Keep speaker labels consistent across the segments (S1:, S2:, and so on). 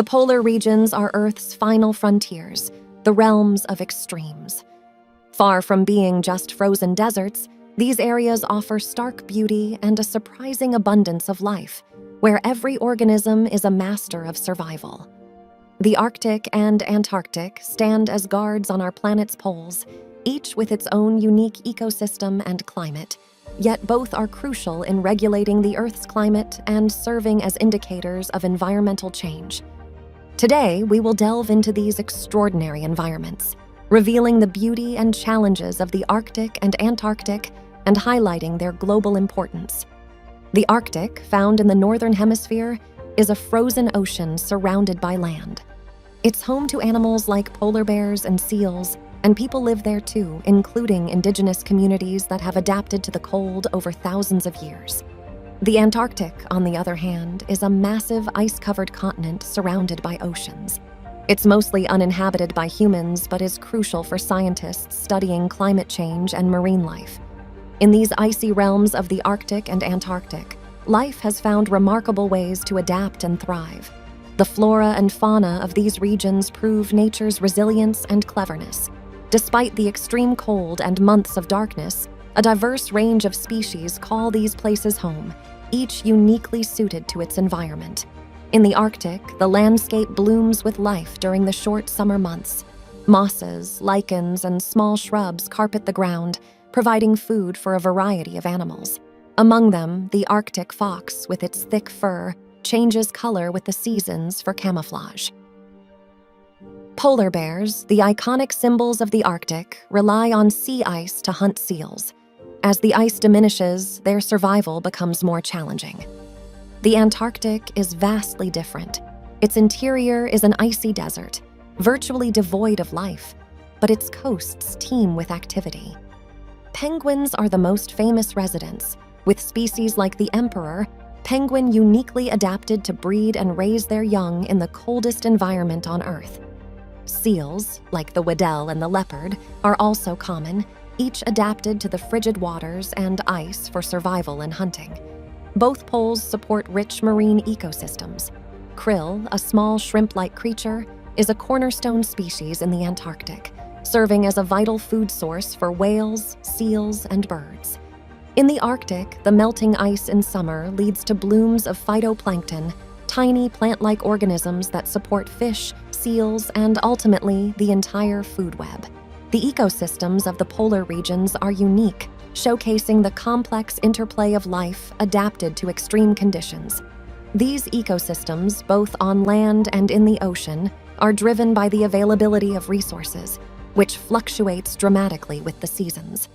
S1: The polar regions are Earth's final frontiers, the realms of extremes. Far from being just frozen deserts, these areas offer stark beauty and a surprising abundance of life, where every organism is a master of survival. The Arctic and Antarctic stand as guards on our planet's poles, each with its own unique ecosystem and climate, yet both are crucial in regulating the Earth's climate and serving as indicators of environmental change. Today, we will delve into these extraordinary environments, revealing the beauty and challenges of the Arctic and Antarctic and highlighting their global importance. The Arctic, found in the northern hemisphere, is a frozen ocean surrounded by land. It's home to animals like polar bears and seals, and people live there too, including indigenous communities that have adapted to the cold over thousands of years. The Antarctic, on the other hand, is a massive ice-covered continent surrounded by oceans. It's mostly uninhabited by humans, but is crucial for scientists studying climate change and marine life. In these icy realms of the Arctic and Antarctic, life has found remarkable ways to adapt and thrive. The flora and fauna of these regions prove nature's resilience and cleverness. Despite the extreme cold and months of darkness, a diverse range of species call these places home, each uniquely suited to its environment. In the Arctic, the landscape blooms with life during the short summer months. Mosses, lichens, and small shrubs carpet the ground, providing food for a variety of animals. Among them, the Arctic fox, with its thick fur, changes color with the seasons for camouflage. Polar bears, the iconic symbols of the Arctic, rely on sea ice to hunt seals. As the ice diminishes, their survival becomes more challenging. The Antarctic is vastly different. Its interior is an icy desert, virtually devoid of life, but its coasts teem with activity. Penguins are the most famous residents. With species like the emperor, penguin uniquely adapted to breed and raise their young in the coldest environment on Earth. Seals, like the waddell and the leopard, are also common, each adapted to the frigid waters and ice for survival and hunting. Both poles support rich marine ecosystems. Krill, a small shrimp-like creature, is a cornerstone species in the Antarctic, serving as a vital food source for whales, seals, and birds. In the Arctic, the melting ice in summer leads to blooms of phytoplankton, tiny plant-like organisms that support fish, seals, and ultimately the entire food web. The ecosystems of the polar regions are unique, showcasing the complex interplay of life adapted to extreme conditions. These ecosystems, both on land and in the ocean, are driven by the availability of resources, which fluctuates dramatically with the seasons.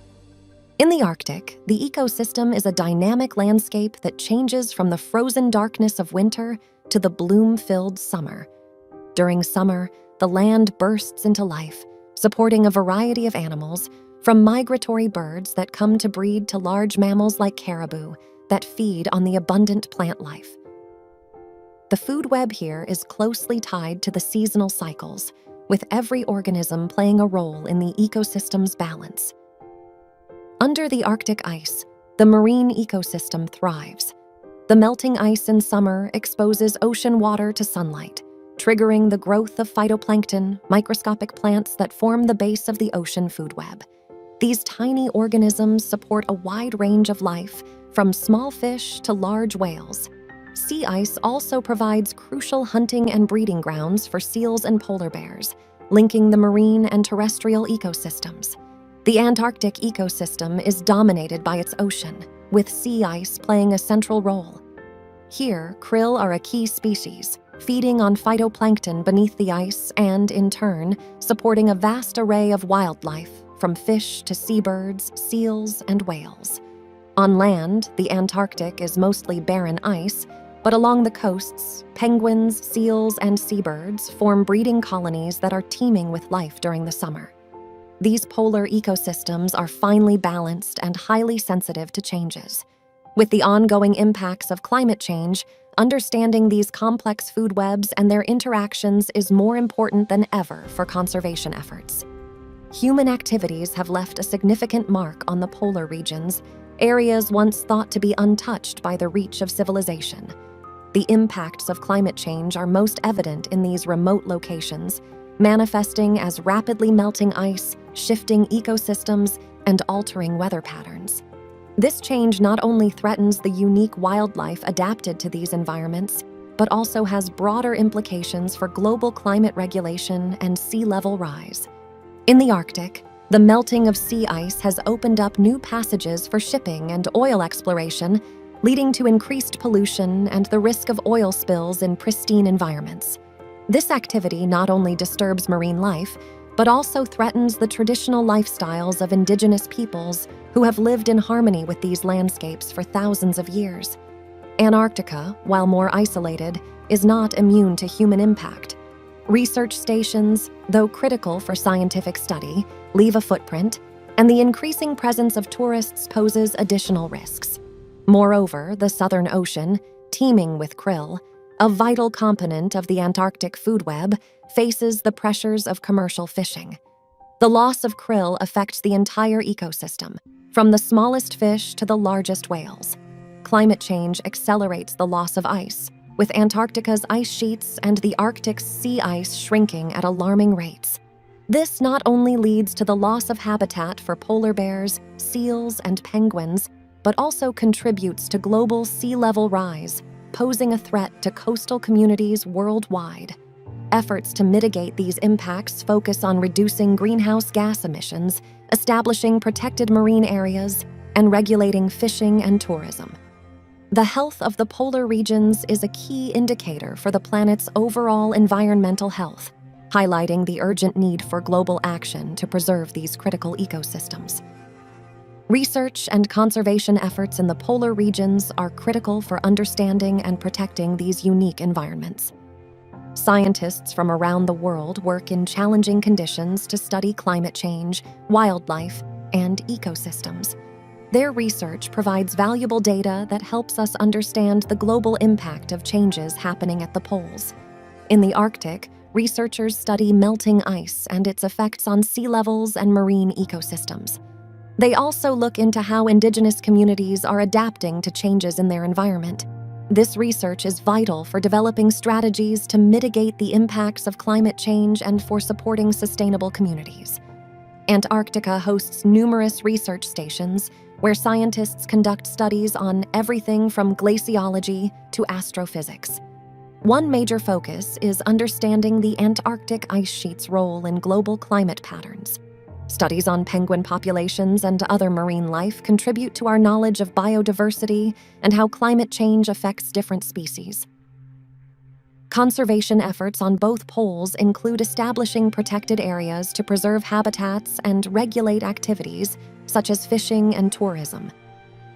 S1: In the Arctic, the ecosystem is a dynamic landscape that changes from the frozen darkness of winter to the bloom-filled summer. During summer, the land bursts into life, supporting a variety of animals, from migratory birds that come to breed to large mammals like caribou that feed on the abundant plant life. The food web here is closely tied to the seasonal cycles, with every organism playing a role in the ecosystem's balance. Under the Arctic ice, the marine ecosystem thrives. The melting ice in summer exposes ocean water to sunlight, triggering the growth of phytoplankton, microscopic plants that form the base of the ocean food web. These tiny organisms support a wide range of life, from small fish to large whales. Sea ice also provides crucial hunting and breeding grounds for seals and polar bears, linking the marine and terrestrial ecosystems. The Antarctic ecosystem is dominated by its ocean, with sea ice playing a central role. Here, krill are a key species, feeding on phytoplankton beneath the ice and, in turn, supporting a vast array of wildlife, from fish to seabirds, seals, and whales. On land, the Antarctic is mostly barren ice, but along the coasts, penguins, seals, and seabirds form breeding colonies that are teeming with life during the summer. These polar ecosystems are finely balanced and highly sensitive to changes. With the ongoing impacts of climate change, understanding these complex food webs and their interactions is more important than ever for conservation efforts. Human activities have left a significant mark on the polar regions, areas once thought to be untouched by the reach of civilization. The impacts of climate change are most evident in these remote locations, manifesting as rapidly melting ice, shifting ecosystems, and altering weather patterns. This change not only threatens the unique wildlife adapted to these environments, but also has broader implications for global climate regulation and sea level rise. In the Arctic, the melting of sea ice has opened up new passages for shipping and oil exploration, leading to increased pollution and the risk of oil spills in pristine environments. This activity not only disturbs marine life, but also threatens the traditional lifestyles of indigenous peoples who have lived in harmony with these landscapes for thousands of years. Antarctica, while more isolated, is not immune to human impact. Research stations, though critical for scientific study, leave a footprint, and the increasing presence of tourists poses additional risks. Moreover, the Southern Ocean, teeming with krill, a vital component of the Antarctic food web, faces the pressures of commercial fishing. The loss of krill affects the entire ecosystem, from the smallest fish to the largest whales. Climate change accelerates the loss of ice, with Antarctica's ice sheets and the Arctic's sea ice shrinking at alarming rates. This not only leads to the loss of habitat for polar bears, seals, and penguins, but also contributes to global sea level rise, posing a threat to coastal communities worldwide. Efforts to mitigate these impacts focus on reducing greenhouse gas emissions, establishing protected marine areas, and regulating fishing and tourism. The health of the polar regions is a key indicator for the planet's overall environmental health, highlighting the urgent need for global action to preserve these critical ecosystems. Research and conservation efforts in the polar regions are critical for understanding and protecting these unique environments. Scientists from around the world work in challenging conditions to study climate change, wildlife, and ecosystems. Their research provides valuable data that helps us understand the global impact of changes happening at the poles. In the Arctic, researchers study melting ice and its effects on sea levels and marine ecosystems. They also look into how indigenous communities are adapting to changes in their environment. This research is vital for developing strategies to mitigate the impacts of climate change and for supporting sustainable communities. Antarctica hosts numerous research stations where scientists conduct studies on everything from glaciology to astrophysics. One major focus is understanding the Antarctic ice sheet's role in global climate patterns. Studies on penguin populations and other marine life contribute to our knowledge of biodiversity and how climate change affects different species. Conservation efforts on both poles include establishing protected areas to preserve habitats and regulate activities such as fishing and tourism.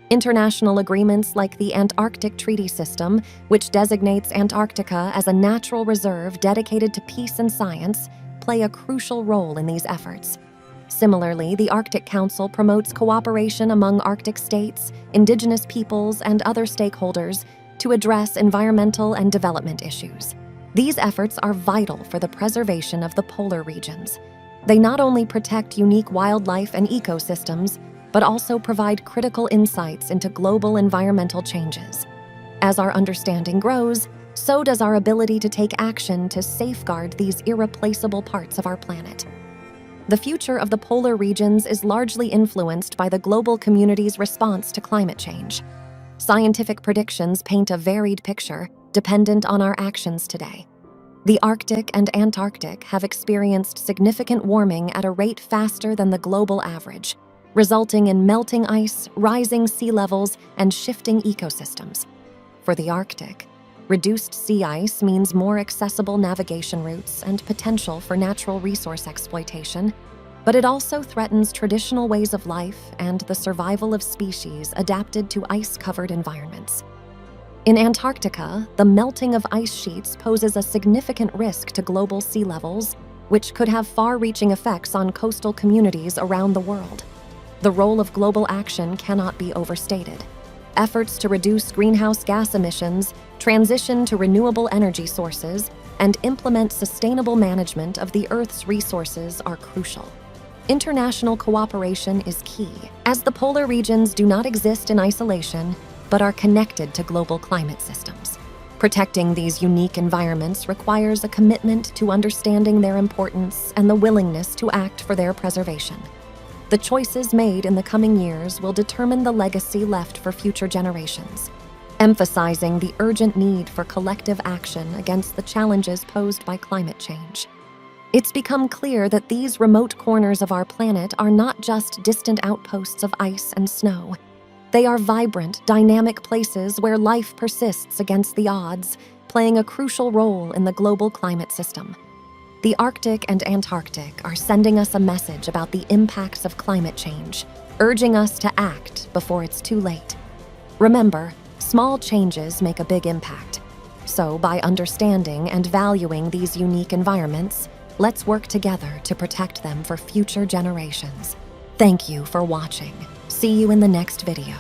S1: International agreements like the Antarctic Treaty System, which designates Antarctica as a natural reserve dedicated to peace and science, play a crucial role in these efforts. Similarly, the Arctic Council promotes cooperation among Arctic states, indigenous peoples, and other stakeholders to address environmental and development issues. These efforts are vital for the preservation of the polar regions. They not only protect unique wildlife and ecosystems, but also provide critical insights into global environmental changes. As our understanding grows, so does our ability to take action to safeguard these irreplaceable parts of our planet. The future of the polar regions is largely influenced by the global community's response to climate change. Scientific predictions paint a varied picture, dependent on our actions today. The Arctic and Antarctic have experienced significant warming at a rate faster than the global average, resulting in melting ice, rising sea levels, and shifting ecosystems. For the Arctic, reduced sea ice means more accessible navigation routes and potential for natural resource exploitation, but it also threatens traditional ways of life and the survival of species adapted to ice-covered environments. In Antarctica, the melting of ice sheets poses a significant risk to global sea levels, which could have far-reaching effects on coastal communities around the world. The role of global action cannot be overstated. Efforts to reduce greenhouse gas emissions, transition to renewable energy sources, and implement sustainable management of the Earth's resources are crucial. International cooperation is key, as the polar regions do not exist in isolation, but are connected to global climate systems. Protecting these unique environments requires a commitment to understanding their importance and the willingness to act for their preservation. The choices made in the coming years will determine the legacy left for future generations, emphasizing the urgent need for collective action against the challenges posed by climate change. It's become clear that these remote corners of our planet are not just distant outposts of ice and snow. They are vibrant, dynamic places where life persists against the odds, playing a crucial role in the global climate system. The Arctic and Antarctic are sending us a message about the impacts of climate change, urging us to act before it's too late. Remember, small changes make a big impact. So, by understanding and valuing these unique environments, let's work together to protect them for future generations. Thank you for watching. See you in the next video.